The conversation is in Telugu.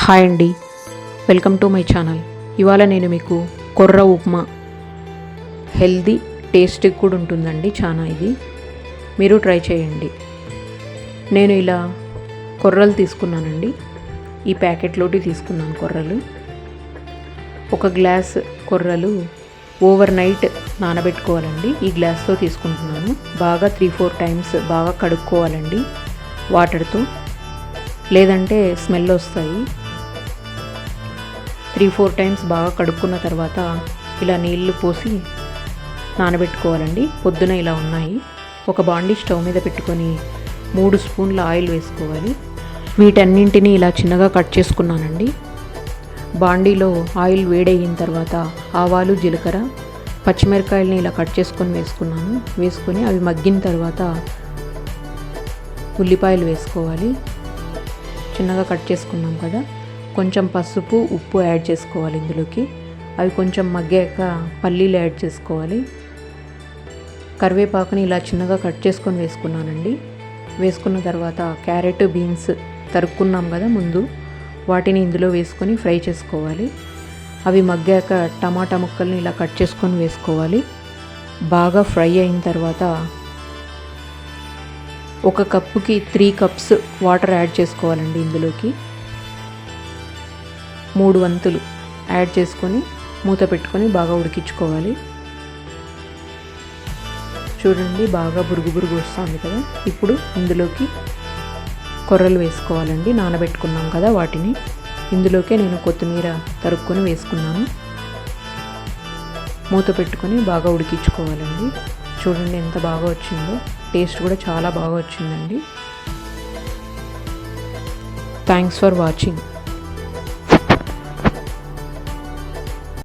హాయ్ అండి, వెల్కమ్ టు మై ఛానల్. ఇవాళ నేను మీకు కొర్ర ఉప్మా, హెల్దీ టేస్టీ కూడా ఉంటుందండి చాలా. ఇది మీరు ట్రై చేయండి. నేను ఇలా కొర్రలు తీసుకున్నానండి. ఈ ప్యాకెట్లోటి తీసుకున్నాను కొర్రలు. ఒక గ్లాస్ కొర్రలు ఓవర్ నైట్ నానబెట్టుకోవాలండి. ఈ గ్లాస్తో తీసుకుంటున్నాను. బాగా 3-4 టైమ్స్ బాగా కడుక్కోవాలండి వాటర్తో, లేదంటే స్మెల్ వస్తాయి. 3-4 టైమ్స్ బాగా కడుక్కున్న తర్వాత ఇలా నీళ్లు పోసి నానబెట్టుకోవాలండి. పొద్దున ఇలా ఉన్నాయి. ఒక బాండీ స్టవ్ మీద పెట్టుకొని 3 స్పూన్ల ఆయిల్ వేసుకోవాలి. వీటన్నింటినీ ఇలా చిన్నగా కట్ చేసుకున్నానండి. బాండీలో ఆయిల్ వేడయిన తర్వాత ఆవాలు, జీలకర్ర, పచ్చిమిరకాయలని ఇలా కట్ చేసుకొని వేసుకొని అవి మగ్గిన తర్వాత ఉల్లిపాయలు వేసుకోవాలి. చిన్నగా కట్ చేసుకున్నాం కదా, కొంచెం పసుపు, ఉప్పు యాడ్ చేసుకోవాలి ఇందులోకి. అవి కొంచెం మగ్గాక పల్లీలు యాడ్ చేసుకోవాలి. కరివేపాకుని ఇలా చిన్నగా కట్ చేసుకొని వేసుకున్నానండి. వేసుకున్న తర్వాత క్యారెట్, బీన్స్ తరుక్కున్నాం కదా ముందు, వాటిని ఇందులో వేసుకొని ఫ్రై చేసుకోవాలి. అవి మగ్గాక టమాటా ముక్కల్ని ఇలా కట్ చేసుకొని వేసుకోవాలి. బాగా ఫ్రై అయిన తర్వాత ఒక కప్పుకి 3 కప్స్ వాటర్ యాడ్ చేసుకోవాలండి. ఇందులోకి 3 వంతులు యాడ్ చేసుకొని మూత పెట్టుకొని బాగా ఉడికించుకోవాలి. చూడండి, బాగా బురుగు వస్తుంది కదా. ఇప్పుడు ఇందులోకి కొర్రలు వేసుకోవాలండి. నానబెట్టుకున్నాం కదా వాటిని. ఇందులోకే నేను కొత్తిమీర తరుక్కొని వేసుకున్నాను. మూత పెట్టుకొని బాగా ఉడికించుకోవాలండి. చూడండి ఎంత బాగా వచ్చిందో. టేస్ట్ కూడా చాలా బాగా వచ్చిందండి. Thanks for watching.